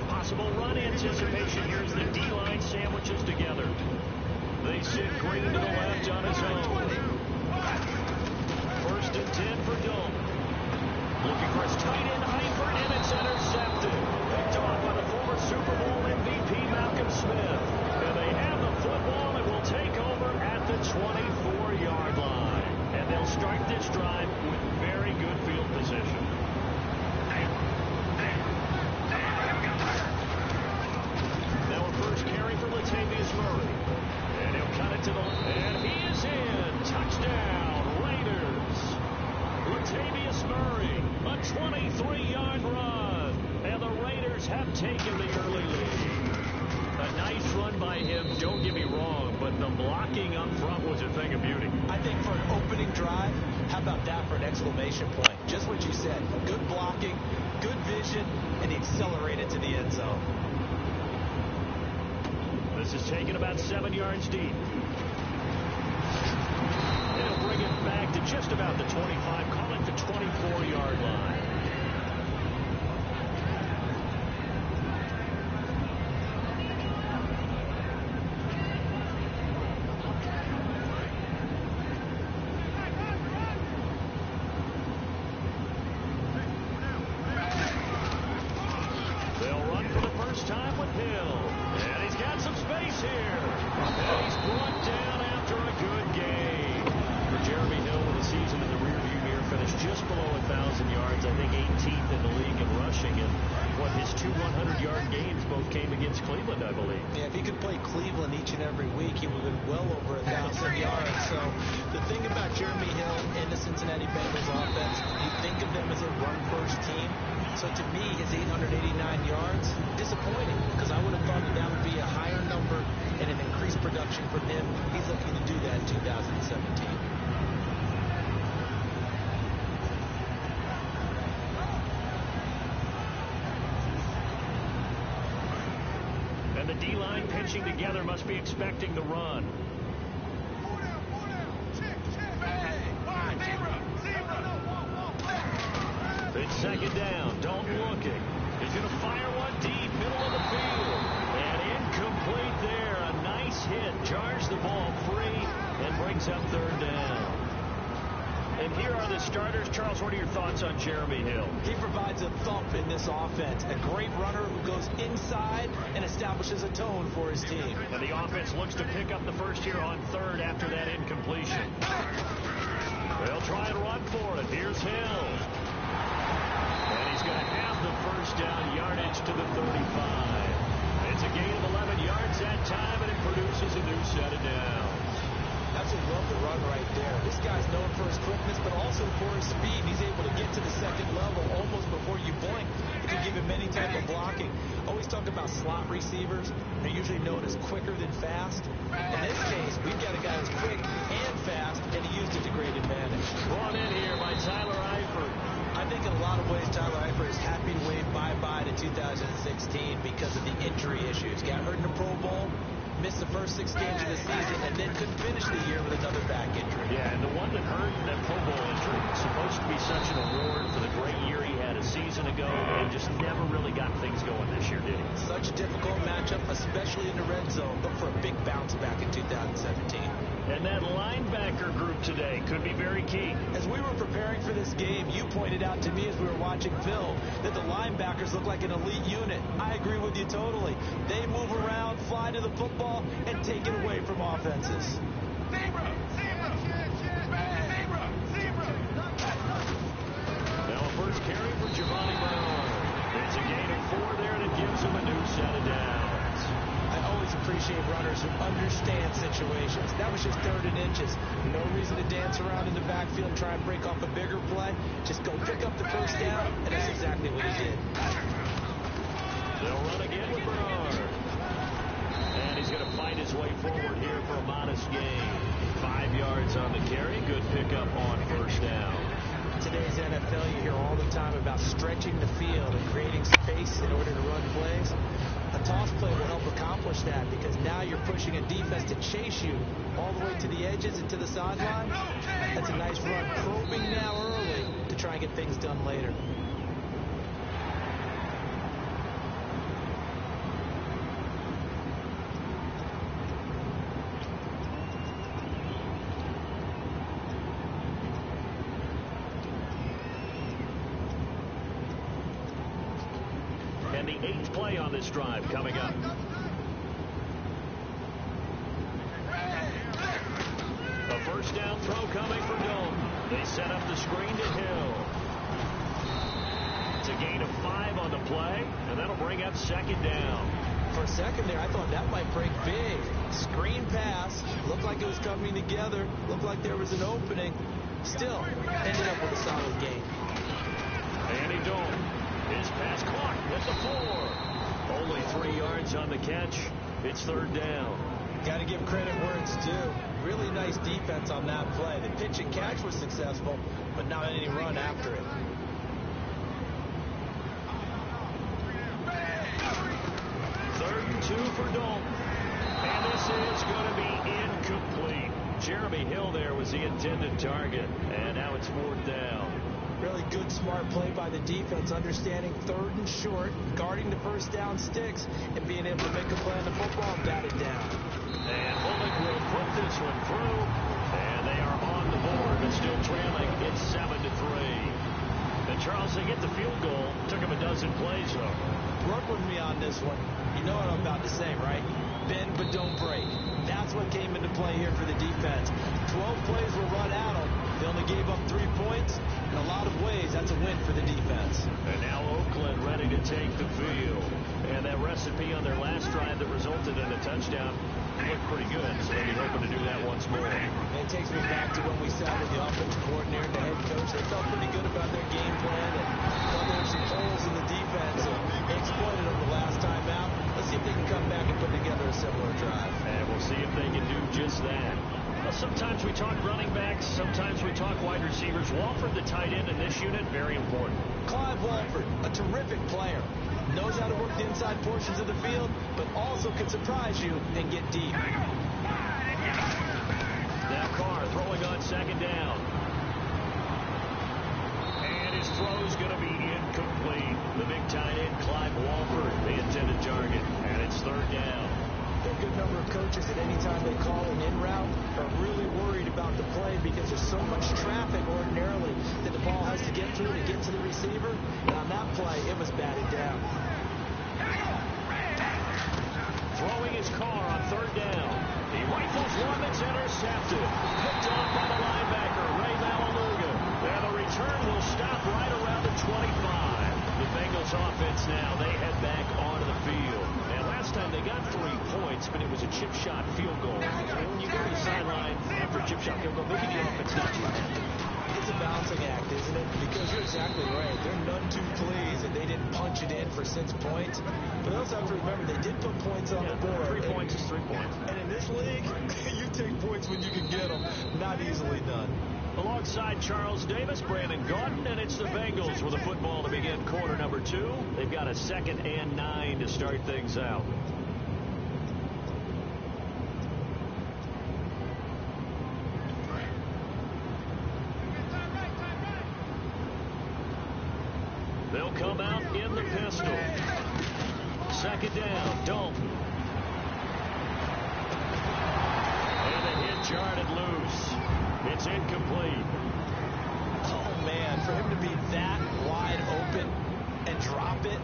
Possible run anticipation. Here's the D-line sandwiches together. They sit Green to the left on his own. 1st and 10 for Dome. Looking for his tight end, Eifert, and it's intercepted. Picked off by the former Super Bowl MVP, Malcolm Smith. And they have the football and will take over at the 24-yard line. And they'll start this drive with very good field position. Now a first carry for Latavius Murray. And he'll cut it to the left. And he is in. Touchdown, Raiders. Latavius Murray, a 23-yard run. And the Raiders have taken the early lead. A nice run by him, don't get me wrong, but the blocking up front was a thing of beauty. I think for an opening drive, how about that for an exclamation point? Just what you said. Good blocking, good vision, and he accelerated to the end zone. This is taken about 7 yards deep. It'll bring it back to just about the 25, call it the 24-yard line. And the D-line pinching together must be expecting the run. It's 2nd down. Dalton looking. He's going to fire one deep, middle of the field. And incomplete there. A nice hit. Jars the ball free and brings up 3rd down. And here are the starters. Charles, what are your thoughts on Jeremy Hill? He provides a thump in this offense. A great runner who goes inside and establishes a tone for his team. And the offense looks to pick up the first here on 3rd after that incompletion. They'll try and run for it. Here's Hill. And he's going to have the first down, yardage to the 35. It's a gain of 11 yards that time, and it produces a new set of downs. That's a love the run right there. This guy's known for his quickness, but also for his speed. He's able to get to the 2nd level almost before you blink. It can give him any type of blocking. Always talk about slot receivers. They're usually known as quicker than fast. ways, Tyler Eifert is happy to wave bye-bye to 2016 because of the injury issues. Got hurt in the Pro Bowl, missed the first 6 games of the season, and then couldn't finish the year with another back injury. Yeah, and the one that hurt, that Pro Bowl injury, supposed to be such an award for the great year he had a season ago, and just never really got things going this year, did he? Such a difficult matchup, especially in the red zone. Look for a big bounce back in 2017. And that linebacker group today could be very key. As we were preparing for this game, you pointed out to me as we were watching film that the linebackers look like an elite unit. I agree with you totally. They move around, fly to the football, and take it away from offenses. Now a first carry for Giovanni Bernard. It's a gain of 4 there, and it gives him a new set of downs. I always appreciate runners who understand situations. That was just 3rd and inches. No reason to dance around in the backfield and try and break off a bigger play. Just go pick up the first down, and that's exactly what he did. They'll run again with Bernard. And he's going to fight his way forward here for a modest gain. 5 yards on the carry. Good pickup on first down. Today's NFL, you hear all the time about stretching the field and creating space in order to run plays. A toss play will help accomplish that because now you're pushing a defense to chase you all the way to the edges and to the sideline. That's a nice run. Probing now early to try and get things done later. And the 8th play on this drive coming up. A first down throw coming from Dalton. They set up the screen to Hill. It's a gain of 5 on the play, and that'll bring up 2nd down. For a second there, I thought that might break big. Screen pass. Looked like it was coming together. Looked like there was an opening. Still, ended up with a solid gain. Andy Dalton. His pass caught at the 4. Only 3 yards on the catch. It's 3rd down. Got to give credit where it's due. Really nice defense on that play. The pitch and catch was successful, but not any run after it. Third and 2 for Dalton. And this is going to be incomplete. Jeremy Hill there was the intended target. And now it's 4th down. Really good, smart play by the defense, understanding 3rd and short, guarding the first down sticks, and being able to make a play on the football and bat it down. And Bullock will put this one through, and they are on the board, but still trailing. It's 7-3. And Charles, they get the field goal. Took him a dozen plays, though. Work with me on this one. You know what I'm about to say, right? Bend but don't break. That's what came into play here for the defense. 12 plays were run at them. They only gave up 3 points. In a lot of ways, that's a win for the defense. And now Oakland ready to take the field. And that recipe on their last drive that resulted in a touchdown looked pretty good. So they'll be hoping to do that once more. And it takes me back to when we sat with the offensive coordinator and the head coach. They felt pretty good about their game plan and thought there were some holes in the defense. And they exploited them the last time out. Let's see if they can come back and put together a similar drive. And we'll see if they can do just that. Well, sometimes we talk running backs, sometimes we talk wide receivers. Walford, the tight end in this unit, very important. Clive Walford, a terrific player. Knows how to work the inside portions of the field, but also can surprise you and get deep. Now Carr throwing on 2nd down. And his throw is going to be incomplete. The big tight end, Clive Walford, the intended target. And it's 3rd down. A good number of coaches at any time they call an in route are really worried about the play because there's so much traffic ordinarily that the ball has to get through to get to the receiver. And on that play, it was batted down. Throwing his Carr on 3rd down. He rifles one that's intercepted. Picked off by the linebacker, Ray Maliluga. And the return will stop right around the 25. The Bengals offense now, they head back onto the field. And last time they got 3 points, but it was a chip shot field goal. And when you go to the sideline after a chip shot field goal, maybe the offense not too happy. It's a balancing act, isn't it? Because you're exactly right. They're none too pleased that they didn't punch it in for 6 points. But they also have to remember they did put points on the board. 3 points is 3 points. And in this league, you take points when you can get them. Not easily done. Alongside Alongside Charles Davis, Brandon Gaudin, and it's the Bengals with a football to begin quarter number 2. They've got a 2nd and 9 to start things out. They'll come out in the pistol. 2nd down, Dalton. And the hit jarred loose. It's incomplete. Oh, man, for him to be that wide open and drop it.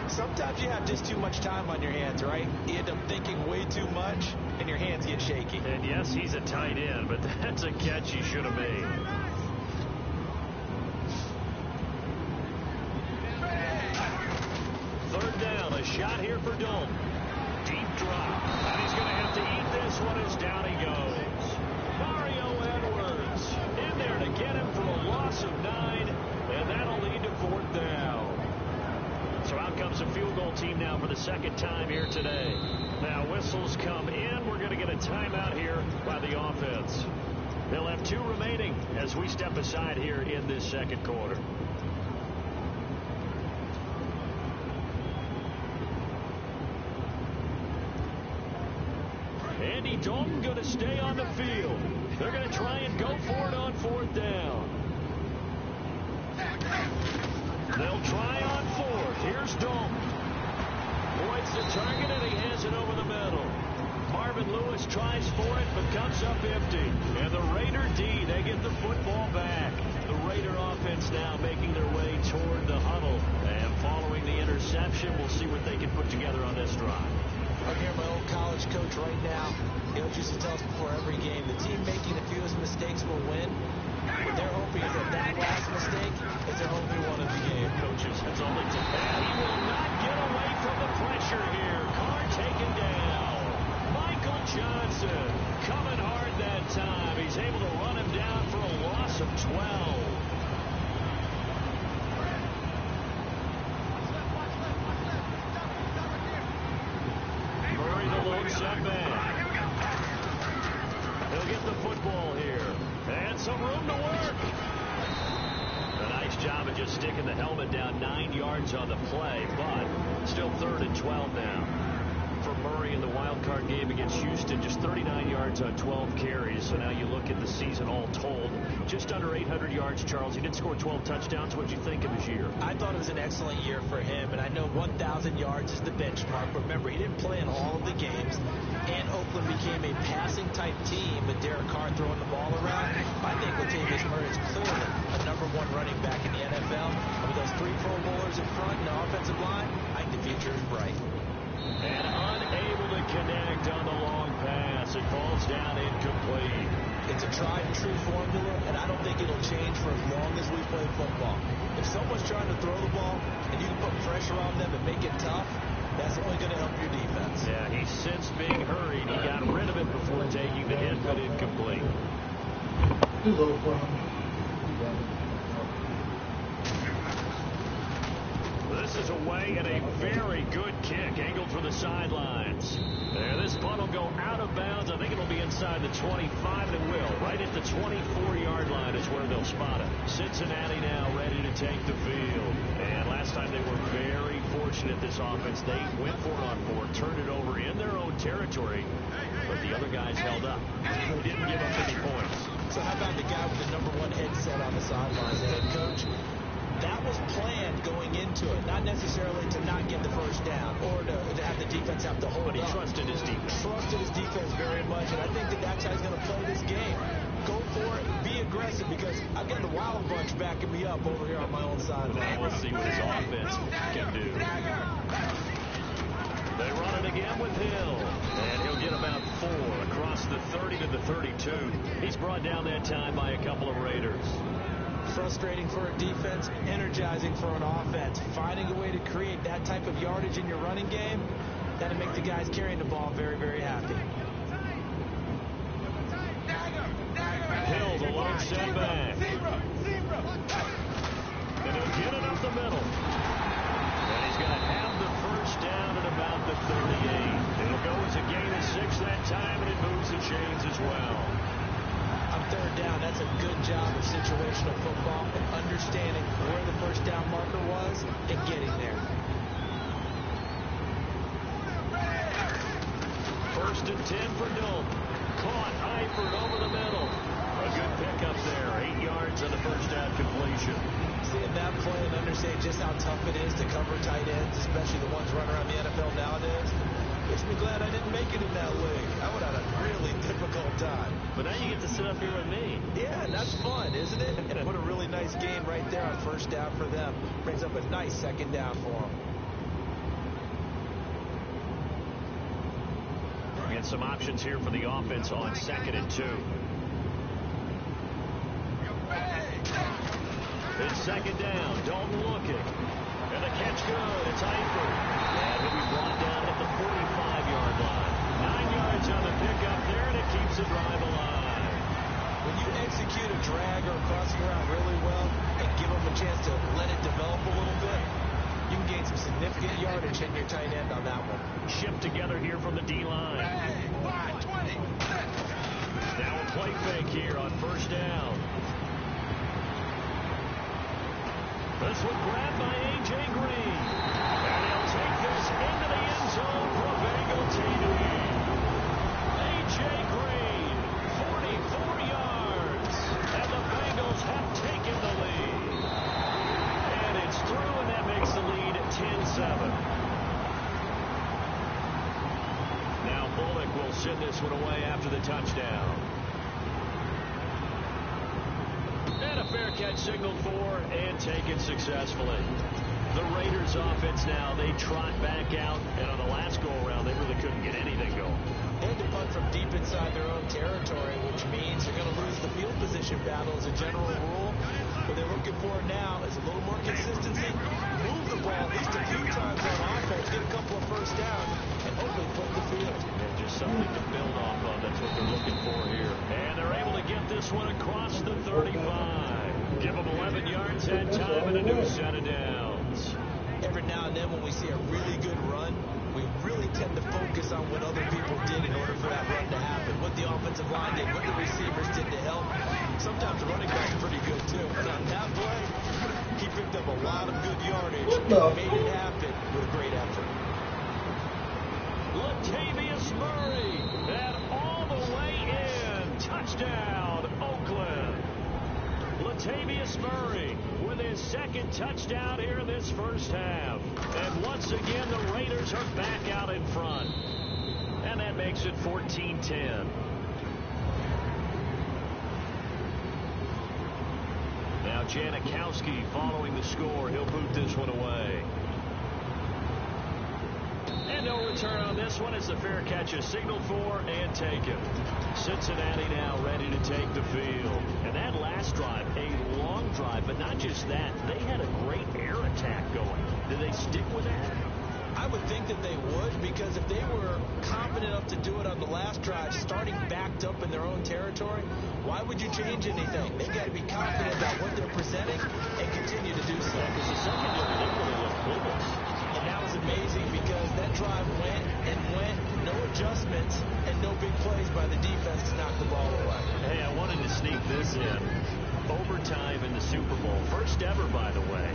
Sometimes you have just too much time on your hands, right? You end up thinking way too much, and your hands get shaky. And yes, he's a tight end, but that's a catch he should have made. A shot here for Dalton. Deep drop. And he's going to have to eat this one as down he goes. Mario Edwards in there to get him for a loss of 9, and that'll lead to 4th down. So out comes a field goal team now for the 2nd time here today. Now whistles come in. We're going to get a timeout here by the offense. They'll have 2 remaining as we step aside here in this 2nd quarter. Andy Dalton going to stay on the field. They're going to try and go for it on 4th down. They'll try on 4th. Here's Dalton. Points the target, and he has it over the middle. Marvin Lewis tries for it, but comes up empty. And the Raider D, they get the football back. The Raider offense now making their way toward the huddle. And following the interception, we'll see what they can put together on this drive. I hear my old college coach right now. He used to tell us before every game, the team making the fewest mistakes will win. What they're hoping is that last mistake is their only one of the game. Coaches, that's all it takes. He will not get away from the pressure here. Carr taken down. Michael Johnson coming hard that time. He's able to run him down for a loss of 12. Setback. He'll get the football here. And some room to work. A nice job of just sticking the helmet down 9 yards on the play, but still 3rd and 12 now. For Murray in the wild card game against Houston, just 39 yards on 12 carries. So now you look at the season all told, just under 800 yards, Charles. He did score 12 touchdowns. What did you think of his year? I thought it was an excellent year for him, and I know 1,000 yards is the benchmark. But remember, he didn't play in all of the games, and Oakland became a passing-type team with Derek Carr throwing the ball around. I think Latavius Murray is clearly a #1 running back in the NFL. And with those 3 Pro Bowlers in front and the offensive line, I think the future is bright. And unable to connect on the long pass. It falls down incomplete. It's a tried-and-true formula, and I don't think it'll change for as long as we play football. If someone's trying to throw the ball and you can put pressure on them and make it tough, that's only going to help your defense. Yeah, he sensed being hurried. He got rid of it before taking the hit, but incomplete. This is away and a very good kick angled for the sidelines. There, this punt will go out of bounds. I think it'll be inside the 25, and it will. Right at the 24-yard line is where they'll spot it. Cincinnati now ready to take the field. And last time they were very fortunate, this offense. They went for it on 4, turned it over in their own territory, but the other guys held up. They didn't give up any points. So how about the guy with the #1 headset on the sidelines, the head coach? That was planned going into it, not necessarily to not get the first down or to have the defense have to hold But he up. trusted his defense. Trusted his defense very much, and I think that's how he's going to play this game. Go for it, be aggressive, because I've got the Wild Bunch backing me up over here on my own side. Now we'll see what his offense can do. They run it again with Hill, and he'll get about 4 across the 30 to the 32. He's brought down that time by a couple of Raiders. Frustrating for a defense, energizing for an offense. Finding a way to create that type of yardage in your running game, that'll make the guys carrying the ball very, very happy. Hill, the lone setback. And he'll get it up the middle. And he's going to have the first down at about the 38. It'll go as a gain of 6 that time, and it moves the chains as well. On 3rd down, that's a good job of situational football and understanding where the first down marker was and getting there. First and 10 for Dalton. Caught Eifert over the middle. A good pickup there. 8 yards on the first down completion. Seeing that play and understanding just how tough it is to cover tight ends, especially the ones running around the NFL nowadays, makes me glad I didn't make it in that league. I would have had a really difficult time. But now you get to sit up here with me. Yeah, and that's fun, isn't it? And what a really nice game right there on first down for them. Brings up a nice second down for them. We get some options here for the offense on 2nd and 2. It's 2nd down. Dalton looking. And the catch good. It's Eifert. And he'll be brought down at the 45-yard line. 9 yards on the pickup there, and it keeps the drive alive. When you execute a drag or a crossing route really well and give them a chance to let it develop a little bit, you can gain some significant yardage in your tight end on that one. Shift together here from the D-line. Now a play fake here on first down. This one grabbed by A.J. Green. And he'll take this into the end zone for a Bengal TD. A.J. Green, 44 yards. And the Bengals have taken the lead. And it's through, and that makes the lead 10-7. Now Bullock will send this one away after the touchdown. And a fair catch signaled for and taken successfully. The Raiders offense now, they trot back out, and on the last go-around, they really couldn't get anything going. They had to punt from deep inside their own territory, which means they're going to lose the field position battle as a general rule. What they're looking for now is a little more consistency, move the ball at least a few times on offense, get a couple of first downs, and hopefully flip the field. And just something to build off of. That's what they're looking for here. And they're able to get this one across the 35. Give them 11 yards that time and a new set of downs. Every now and then when we see a really good run, we really tend to focus on what other people did in order for that run to happen. What the offensive line did, what the receivers did to help. Sometimes the running back's pretty good too. But on that play, he picked up a lot of good yardage and made it happen with a great effort. Latavius Murray, and all the way in. Touchdown, Oakland. Latavius Murray with his second touchdown here in this first half. And once again, the Raiders are back out in front. And that makes it 14-10. Now Janikowski following the score. He'll boot this one away. And no return on this one as the fair catch is signaled for and taken. Cincinnati now ready to take the field. And that last drive, a long drive, but not just that. They had a great air attack going. Did they stick with that? I would think that they would, because if they were confident enough to do it on the last drive, starting backed up in their own territory, why would you change anything? They've got to be confident about what they're presenting and continue to do so. Because the secondary, they really looked clueless. And that was amazing because that drive went and went, no adjustments, and no big plays by the defense to knock the ball away. Hey, I wanted to sneak this in. Overtime in the Super Bowl. First ever, by the way.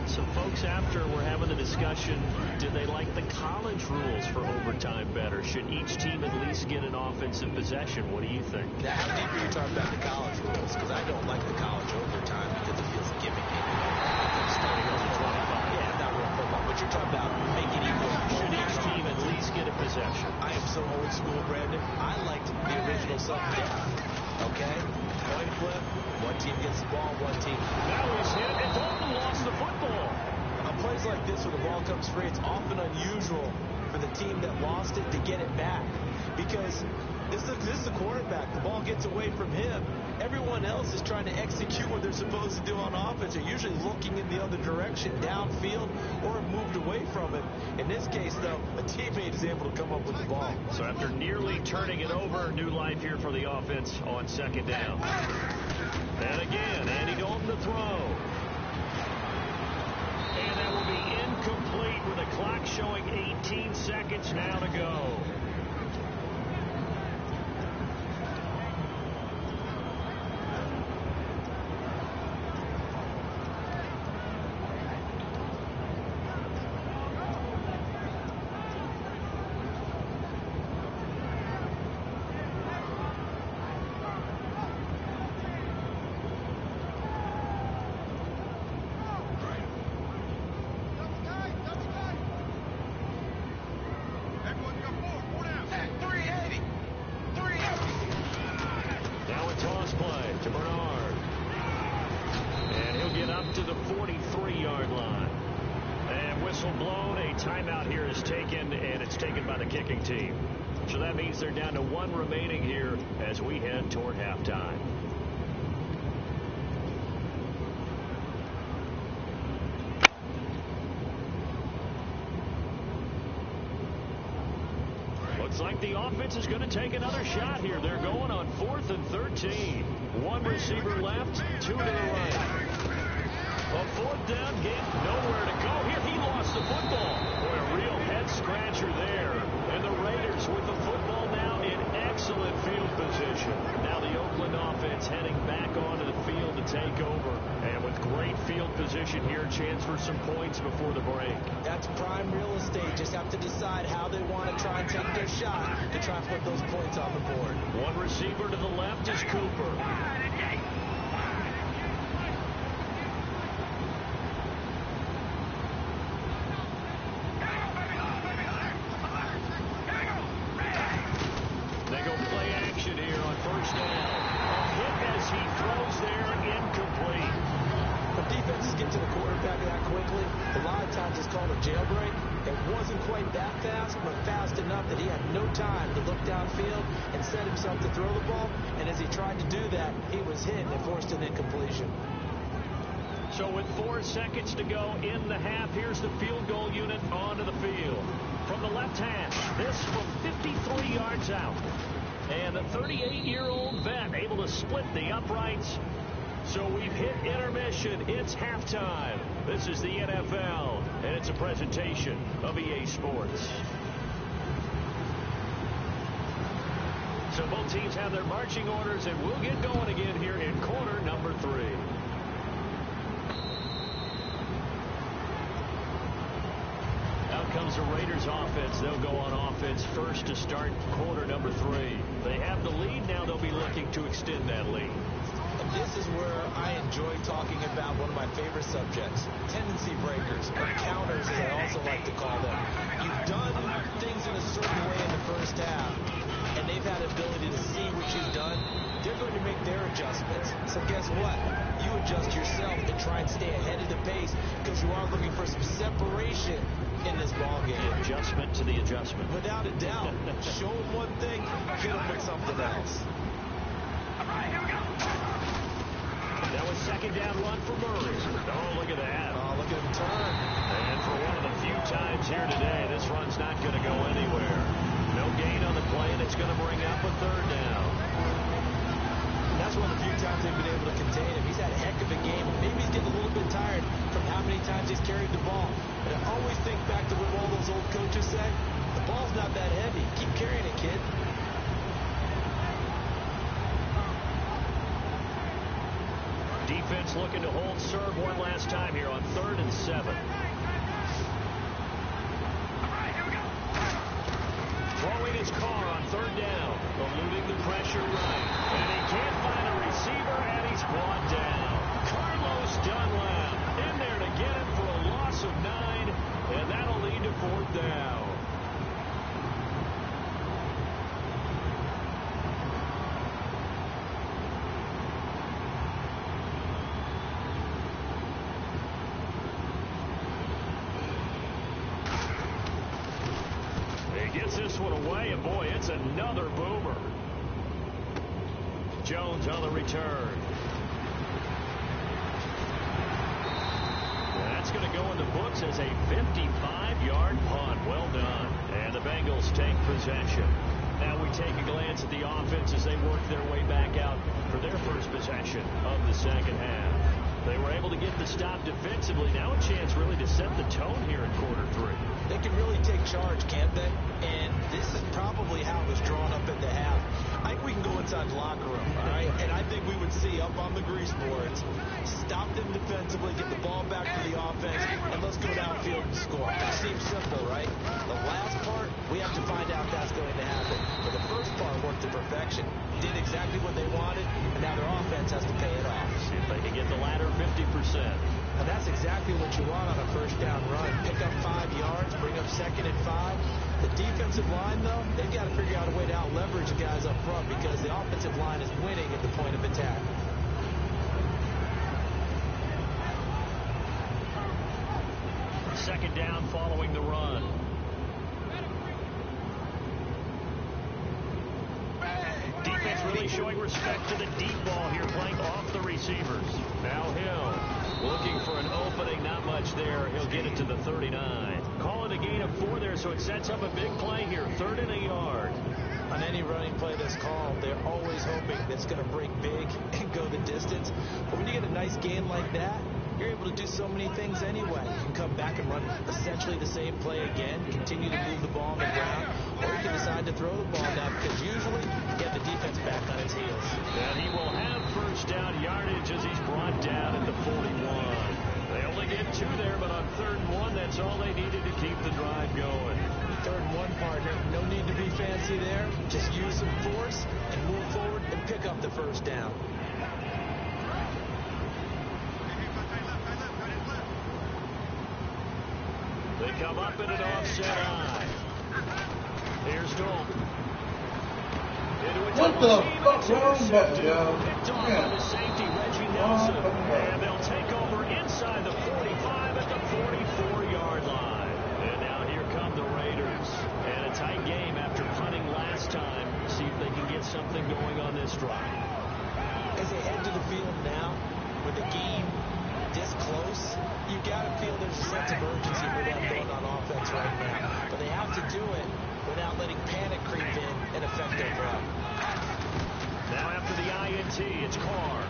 Some folks after were having a discussion, did they like the college rules for overtime better? Should each team at least get an offensive possession? What do you think? Now, how deep are you talking about the college rules? Because I don't like the college overtime because it feels gimmicky. Starting over 25. Yeah, not real football. But you're talking about making equal. Should each team at least get a possession? I am so old school, Brandon. I liked the original sudden death. Okay? Coin flip. One team gets the ball, one team. That was hit, and Dalton lost the football. On plays like this where the ball comes free, it's often unusual for the team that lost it to get it back. Because this is the quarterback. The ball gets away from him. Everyone else is trying to execute what they're supposed to do on offense. They're usually looking in the other direction, downfield, or have moved away from it. In this case, though, a teammate is able to come up with the ball. So after nearly turning it over, new life here for the offense on second down. And again, Andy Dalton to throw. And that will be incomplete with the clock showing 18 seconds now to go. taken, and it's taken by the kicking team. So that means they're down to 1 remaining here as we head toward halftime. Looks like the offense is going to take another shot here. They're going on 4th and 13. 1 receiver left, 2 to the right. A 4th down game, nowhere to go. Here he lost the football. Boy, a real head scratcher there. And the Raiders with the football now in excellent field position. Now the Oakland offense heading back onto the field to take over. And with great field position here, chance for some points before the break. That's prime real estate. Just have to decide how they want to try and take their shot to try and put those points on the board. 1 receiver to the left is Cooper. They go play action here on 1st down. A hit as he throws there, incomplete. When defenses get to the quarterback that quickly, a lot of times it's called a jailbreak. It wasn't quite that fast, but fast enough that he had no time to look downfield and set himself to throw the ball. And as he tried to do that, he was hit and forced an incompletion. So with 4 seconds to go in the half, here's the field goal unit onto the field. From the left hash, this from 53 yards out. And the 38-year-old vet able to split the uprights. So we've hit intermission. It's halftime. This is the NFL, and it's a presentation of EA Sports. So both teams have their marching orders, and we'll get going again here in quarter number 3. Out comes the Raiders offense. They'll go on offense first to start quarter number 3. They have the lead. Now they'll be looking to extend that lead. And this is where I enjoy talking about one of my favorite subjects, tendency breakers, or counters as I also like to call them. You've done things in a certain way in the first half, and they've had the ability to see what you've done. They're going to make their adjustments. So guess what? You adjust yourself and try and stay ahead of the pace because you are looking for some separation in this ball game. The adjustment to the adjustment. Without a doubt. Show them one thing, hit them with something else. That was 2nd down run for Murray. Oh, look at that. Oh, look at him turn. And for one of the few times here today, this run's not going to go anywhere. No gain on the play, and it's going to bring up a 3rd down. And that's one of the few times they've been able to contain him. He's had a heck of a game. Maybe he's getting a little bit tired from how many times he's carried the ball. But I always think back to what all those old coaches say. The ball's not that heavy. Keep carrying it, kid. Defense looking to hold serve one last time here on 3rd and 7. Throwing his car on 3rd down, eluding the pressure right. And he can't find a receiver, and he's brought down. Carlos Dunlap in there to get it for a loss of 9, and that'll lead to 4th down. Gets this one away, and boy, it's another boomer. Jones on the return. That's going to go in the books as a 55-yard punt. Well done. And the Bengals take possession. Now we take a glance at the offense as they work their way back out for their first possession of the 2nd half. They were able to get the stop defensively. Now a chance really to set the tone here in quarter 3. They can really take charge, can't they? And this is probably how it was drawn up at the half. I think we can go inside the locker room, all right? And I think we would see up on the grease boards, stop them defensively, get the ball back to the offense, and let's go downfield and score. That seems simple, right? The last part, we have to find out if that's going to happen. But the first part worked to perfection. Did exactly what they wanted, and now their offense has to pay it off. See if they can get the latter 50%. And that's exactly what you want on a 1st down run. Pick up 5 yards, bring up 2nd and 5. The defensive line, though, they've got to figure out a way to out-leverage the guys up front because the offensive line is winning at the point of attack. Second down following the run. Cincinnati showing respect to the deep ball here, playing off the receivers. Now Hill looking for an opening. Not much there. He'll get it to the 39. Call it a gain of 4 there, so it sets up a big play here. 3rd and a yard. On any running play that's called, they're always hoping that it's going to break big and go the distance. But when you get a nice gain like that, you're able to do so many things anyway. You can come back and run essentially the same play again, continue to move the ball on the ground, or you can decide to throw the ball now because usually you have the defense back on its heels. And he will have first down yardage as he's brought down at the 41. They only get 2 there, but on 3rd and 1, that's all they needed to keep the drive going. 3rd and 1, partner. No need to be fancy there. Just use some force and move forward and pick up the first down. They come up in an offset eye. Here's Dalton. What the fuck wrong with y'all? Picked off by the safety, Reggie Nelson. And they'll take over inside the 45 at the 44-yard line. And now here come the Raiders. And a tight game after punting last time. See if they can get something going on this drive. As they head to the field now, with the game this close, you got to feel there's a sense of urgency for them going on offense right now. But they have to do it without letting panic creep in and affect their run. Now after the INT, it's Carr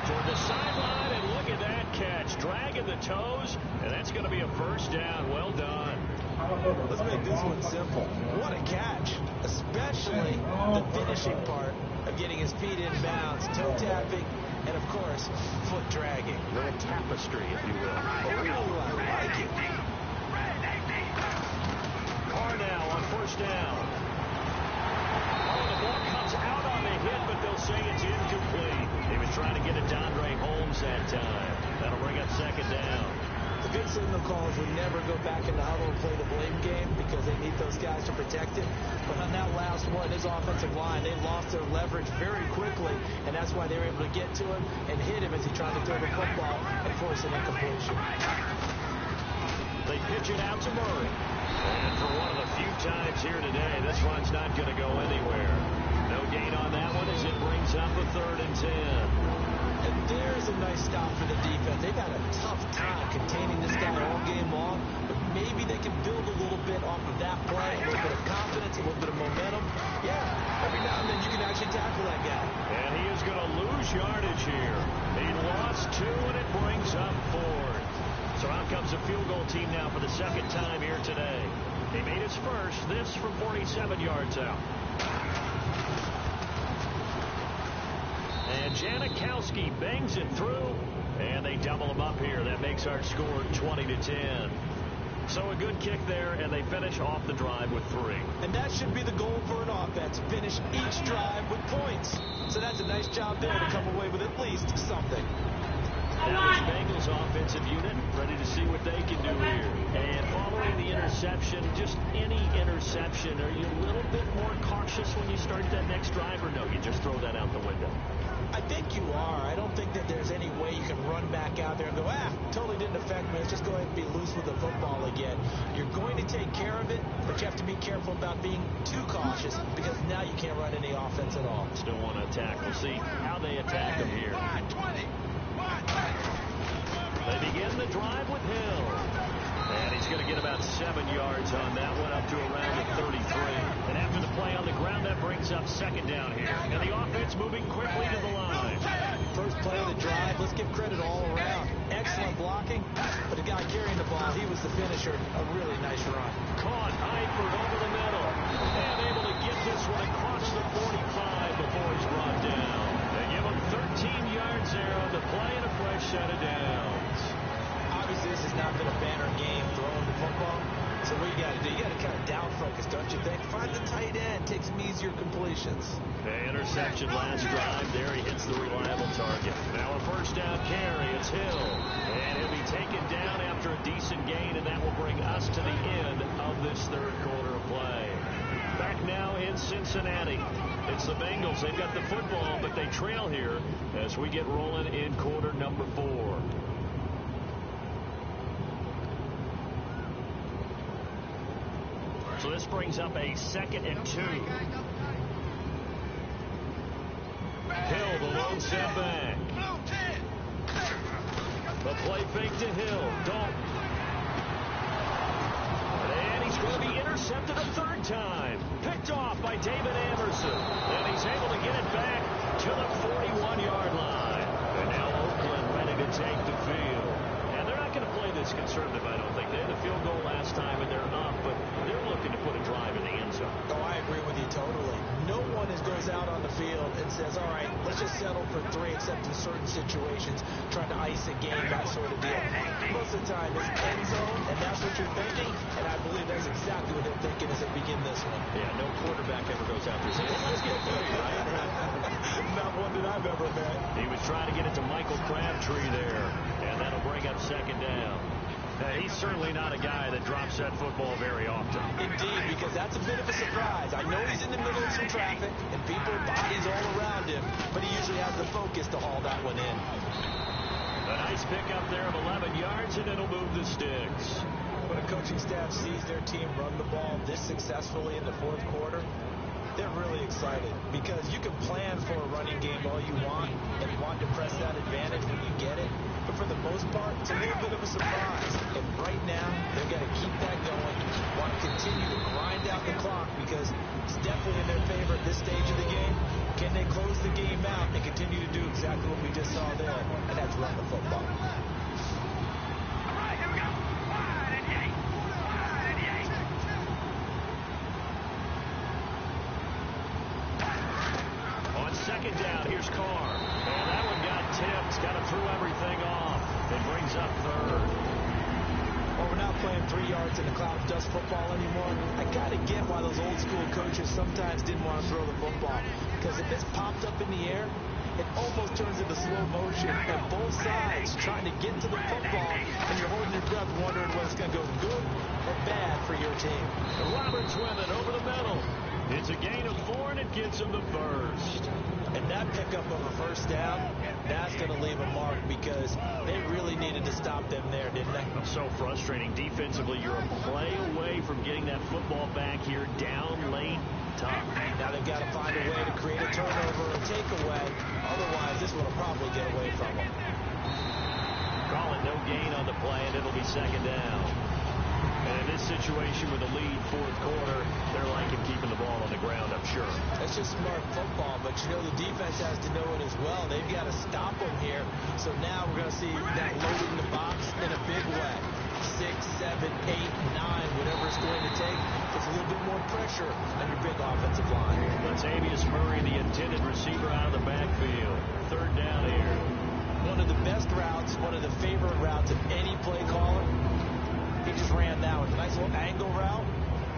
toward the sideline, and look at that catch. Dragging the toes, and that's going to be a first down. Well done. Let's make this one simple. What a catch, especially the finishing part of getting his feet in bounds, toe tapping, and of course, foot dragging. A little tapestry, if you will. Oh, I like it. Carr now on first down. Oh, the ball comes out on the hit, but they'll say it's incomplete. He was trying to get it to Andre Holmes that time. That'll bring up 2nd down. The good signal calls would never go back in the huddle and play the blame game because they need those guys to protect it. But on that last one, his offensive line, they lost their leverage very quickly, and that's why they were able to get to him and hit him as he tried to throw the football and force an incompletion. They pitch it out to Murray. And for one of the few times here today, this run's not going to go anywhere. No gain on that one as it brings up a 3rd and 10. And there's a nice stop for the defense. They've had a tough time containing this guy all game long, but maybe they can build a little bit off of that play, a little bit of confidence, a little bit of momentum. Yeah, every now and then you can actually tackle that guy. And he is going to lose yardage here. He lost 2, and it brings up 4th. So out comes a field goal team now for the 2nd time here today. He made his first, this from 47 yards out. And Janikowski bangs it through, and they double him up here. That makes our score 20-10. So a good kick there, and they finish off the drive with 3. And that should be the goal for an offense, finish each drive with points. So that's a nice job there to come away with at least something. Now this Bengals offensive unit ready to see what they can do here. And following the interception, just any interception, are you a little bit more cautious when you start that next drive, or no, you just throw that out the window? I think you are. I don't think that there's any way you can run back out there and go, totally didn't affect me. Let's just go ahead and be loose with the football again. You're going to take care of it, but you have to be careful about being too cautious because now you can't run any offense at all. Still want to attack. We'll see how they attack them here. They begin the drive with Hill. And he's going to get about 7 yards on that one, up to around the 33. And after the play on the ground, that brings up 2nd down here. And the offense moving quickly to the line. First play of the drive, let's give credit all around. Excellent blocking, but the guy carrying the ball, he was the finisher. A really nice run. Caught Eifert over the middle. And able to get this one across the 45 before he's brought down. They give him 13 yards there on the play and a fresh set of downs. Obviously, this has not been a banner game throwing the football. So what you got to do, you got to kind of down focus, don't you think? Find the tight end, take some easier completions. The interception last drive. There he hits the reliable target. Now a first down carry. It's Hill. And he'll be taken down after a decent gain, and that will bring us to the end of this 3rd quarter of play. Back now in Cincinnati. It's the Bengals. They've got the football, but they trail here as we get rolling in quarter number 4. So this brings up a 2nd and 2. sent back. The play fake to Hill. Dalton. And he's going to be intercepted a third time. Picked off by David Amerson. And he's able to get it back to the 41-yard line. And now Oakland ready to take the field. And they're not going to play this conservative, I don't think. They had a field goal last time, and they're up, but they're looking to put a drive in the end zone. Oh, I agree with you totally. No one goes out on the field and says, all right, let's just settle for 3, except in certain situations, trying to ice a game, that sort of deal. Most of the time, it's end zone, and that's what you're thinking, and I believe that's exactly what they're thinking as they begin this one. Yeah, no quarterback ever goes out there saying, hey, let's get 3, right? Not one that I've ever met. He was trying to get it to Michael Crabtree there, and that'll bring up second down. He's certainly not a guy that drops that football very often. Indeed, because that's a bit of a surprise. I know he's in the middle of some traffic, and people, bodies all around him, but he usually has the focus to haul that one in. A nice pickup there of 11 yards, and it'll move the sticks. When a coaching staff sees their team run the ball this successfully in the fourth quarter, they're really excited, because you can plan for a running game all you want and want to press that advantage when you get it. But for the most part, it's a little bit of a surprise. And right now, they've got to keep that going, want to continue to grind out the clock, because it's definitely in their favor at this stage of the game. Can they close the game out and continue to do exactly what we just saw there? And that's run the football. All right, here we go. Wide and Yates. Wide and Yates. On second down, here's Carr. And that one got tipped. Got to throw everything off. It brings up third. Well, we're not playing 3 yards in the cloud of dust football anymore. I kind of get why those old school coaches sometimes didn't want to throw the football. Because if it's popped up in the air, it almost turns into slow motion. And both sides trying to get to the football, and you're holding your breath wondering whether it's going to go good or bad for your team. Roberts with it over the middle. It's a gain of 4, and it gets him the first. And that pickup of a first down, that's going to leave a mark, because they really needed to stop them there, didn't they? So frustrating. Defensively, you're a play away from getting that football back here down late. Tough. Now they've got to find a way to create a turnover or takeaway. Otherwise, this one will probably get away from them. Call it no gain on the play, and it'll be second down. And in this situation with a lead fourth quarter, they're liking keeping the ball on the ground, I'm sure. That's just smart football, but you know the defense has to know it as well. They've got to stop them here. So now we're going to see that loading the box in a big way. 6, 7, 8, 9, whatever it's going to take. Puts a little bit more pressure on your big offensive line. Latavius Murray, the intended receiver, out of the backfield. Third down here. One of the best routes, one of the favorite routes of any play caller. He just ran that with a nice little angle route.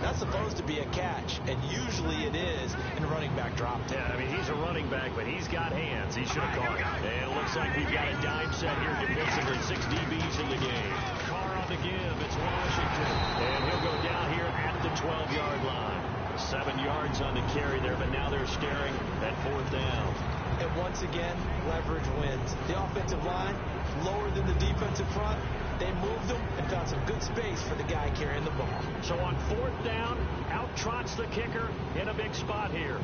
That's supposed to be a catch, and usually it is, and the running back dropped it. Yeah, I mean, he's a running back, but he's got hands. He should have caught it. And it looks like we've got a dime set here defensively. 6 DBs in the game. Carr on the give. It's Washington. And he'll go down here at the 12-yard line. 7 yards on the carry there, but now they're staring at fourth down. And once again, leverage wins. The offensive line, lower than the defensive front. They moved them and found some good space for the guy carrying the ball. So on fourth down, out trots the kicker in a big spot here.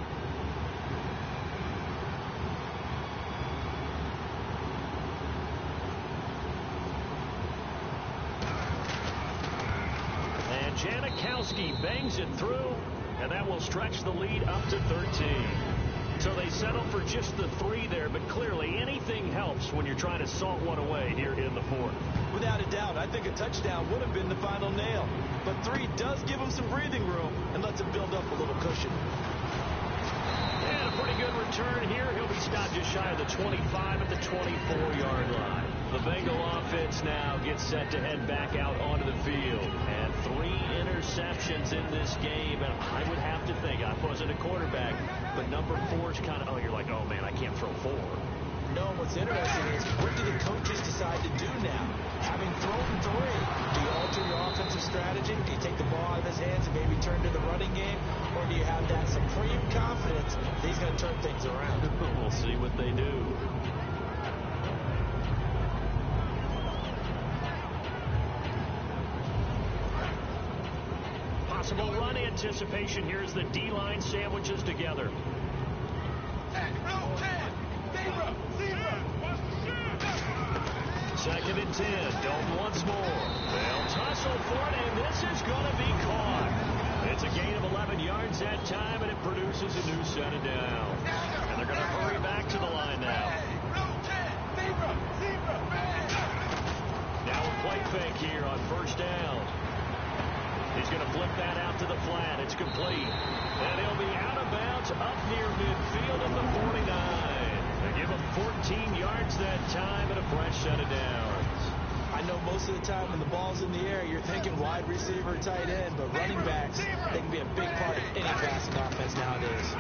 And Janikowski bangs it through, and that will stretch the lead up to 13. So they settle for just the 3 there, but clearly anything helps when you're trying to salt one away here in the fourth. Without a doubt, I think a touchdown would have been the final nail. But 3 does give them some breathing room and lets them build up a little cushion. And a pretty good return here. He'll be stopped just shy of the 25 at the 24-yard line. The Bengal offense now gets set to head back out onto the field. And 3 interceptions in this game. And I would have to think, I wasn't a quarterback, but number 4's kind of, you're like, oh, man, I can't throw 4. No, what's interesting is, what do the coaches decide to do now? Having thrown 3, do you alter your offensive strategy? Do you take the ball out of his hands and maybe turn to the running game? Or do you have that supreme confidence that he's going to turn things around? We'll see what they do. Possible run anticipation here as the D-line sandwiches together. Roll 10. Zero. 2nd and 10. Dalton once more. They'll tussle for it, and this is going to be caught. It's a gain of 11 yards that time, and it produces a new set of downs. And they're going to hurry back to the line now. Now a play fake here on 1st down. He's going to flip that out to the flat. It's complete. And he'll be out of bounds up near midfield at the 49. They give him 14 yards that time and a fresh set of downs. I know most of the time when the ball's in the air, you're thinking wide receiver, tight end, but running backs, they can be a big part of any passing offense nowadays.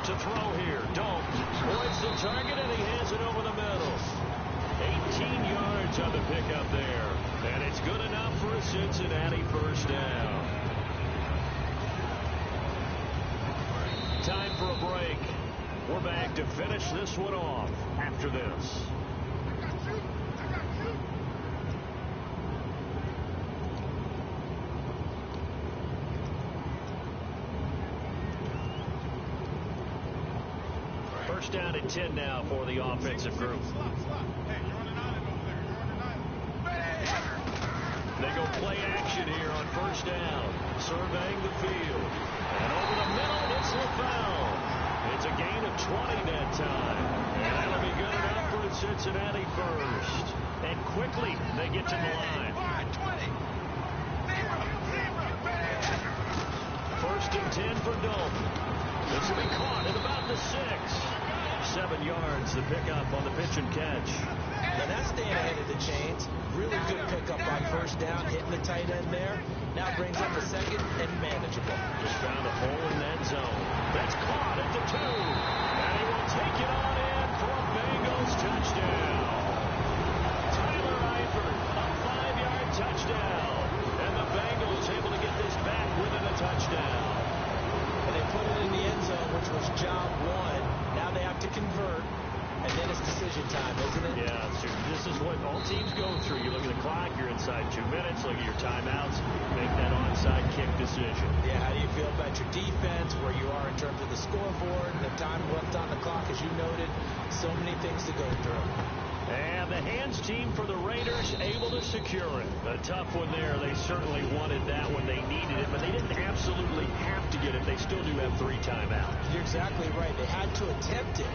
To throw here, Dalton avoids the target, and he hands it over the middle. 18 yards on the pickup there. And it's good enough for a Cincinnati 1st down. Time for a break. We're back to finish this one off after this. First down and 10 now for the offensive group. They go play action here on 1st down. Surveying the field. And over the middle, it's LaFell. It's a gain of 20 that time. And that'll be good enough for the Cincinnati 1st. And quickly, they get to the line. 1st and 10 for Dalton. This will be caught at about the 6. 7 yards, the pickup on the pitch and catch. Now that's staying ahead of the chains. Really good pickup on 1st down, hitting the tight end there. Now brings up a 2nd and manageable. Just found a hole in that zone. That's caught at the 2. And he will take it on in for a Bengals touchdown. Tyler Eifert, a 5-yard touchdown. And the Bengals able to get this back within a touchdown. And they put it in the end zone, which was job 1. Now they have to convert. And then it's decision time, isn't it? Yeah, so this is what all teams go through. You look at the clock, you're inside 2 minutes, look at your timeouts, make that onside kick decision. Yeah, how do you feel about your defense, where you are in terms of the scoreboard, and the time left on the clock, as you noted? So many things to go through. And the hands team for the Raiders able to secure it. A tough one there. They certainly wanted that when they needed it, but they didn't absolutely have to get it. They still do have 3 timeouts. You're exactly right. They had to attempt it.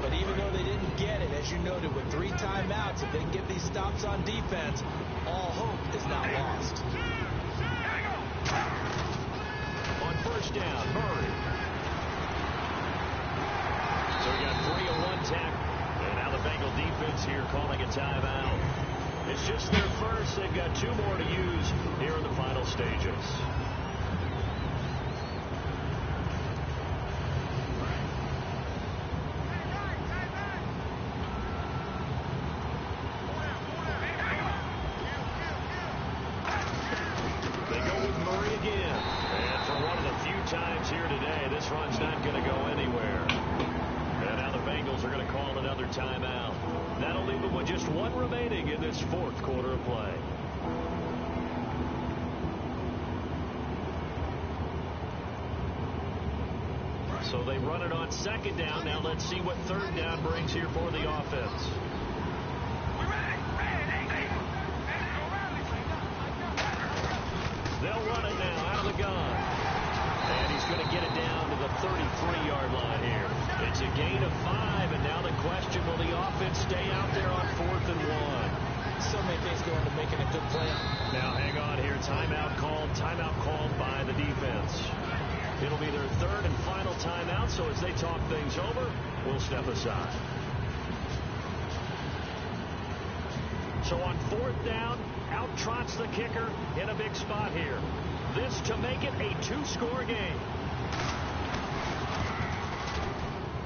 But even though they didn't get it, as you noted, with 3 timeouts, if they can get these stops on defense, all hope is not lost. On 1st down, Murray. So we got 3 on 1 tackle. And now the Bengal defense here calling a timeout. It's just their first. They've got 2 more to use here in the final stages. Here today, this run's not going to go anywhere. And now the Bengals are going to call another timeout. That'll leave them with just 1 remaining in this 4th quarter of play. So they run it on 2nd down. Now let's see what 3rd down brings here for the offense. They'll run it now out of the gun. And he's going to get it down to the 33-yard line here. It's a gain of 5, and now the question, will the offense stay out there on 4th and 1? So many things go into making a good play. Now hang on here. Timeout called by the defense. It'll be their 3rd and final timeout, so as they talk things over, we'll step aside. So on 4th down, out trots the kicker in a big spot here. This to make it a 2-score game.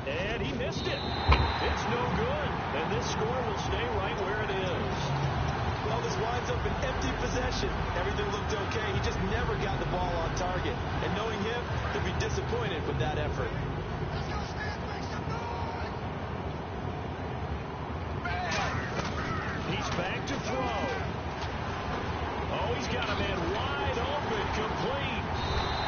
And he missed it. It's no good. And this score will stay right where it is. Well, this winds up an empty possession. Everything looked okay. He just never got the ball on target. And knowing him, he'll be disappointed with that effort. He's back to throw. Oh, he's got a man wide open, complete.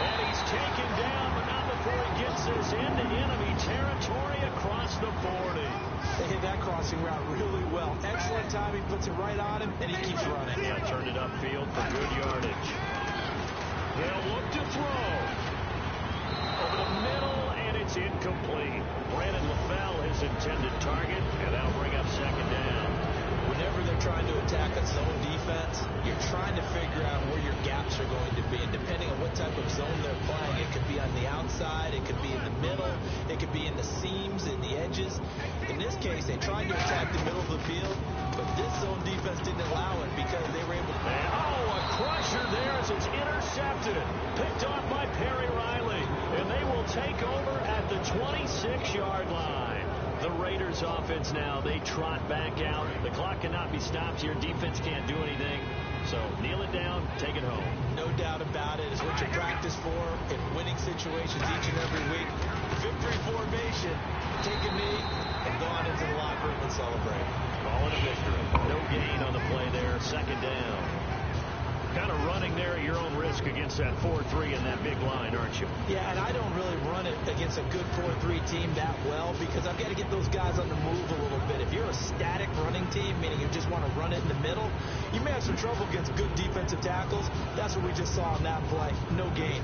And he's taken down, but not before he gets this into enemy territory across the 40. They hit that crossing route really well. Excellent timing, puts it right on him, and he keeps running. Yeah, turned it upfield for good yardage. They'll look to throw. Over the middle, and it's incomplete. Brandon LaFell, his intended target, and that'll bring up second down. Whenever they're trying to attack a zone defense, you're trying to figure out where your gaps are going to be. And depending on what type of zone they're playing, it could be on the outside, it could be in the middle, it could be in the seams, in the edges. In this case, they tried to attack the middle of the field, but this zone defense didn't allow it because they were able to... A crusher there as it's intercepted. Picked off by Perry Riley. And they will take over at the 26-yard line. The Raiders offense now, they trot back out. The clock cannot be stopped here. Defense can't do anything. So kneel it down, take it home. No doubt about it. It's what you practice for in winning situations each and every week. Victory formation. Take a knee and go on into the locker room and celebrate. Call it a victory. No gain on the play there. Second down. Kind of running there at your own risk against that 4-3 and that big line, aren't you? Yeah, and I don't really run it against a good 4-3 team that well because I've got to get those guys on the move a little bit. If you're a static running team, meaning you just want to run it in the middle, you may have some trouble against good defensive tackles. That's what we just saw on that play. No gain.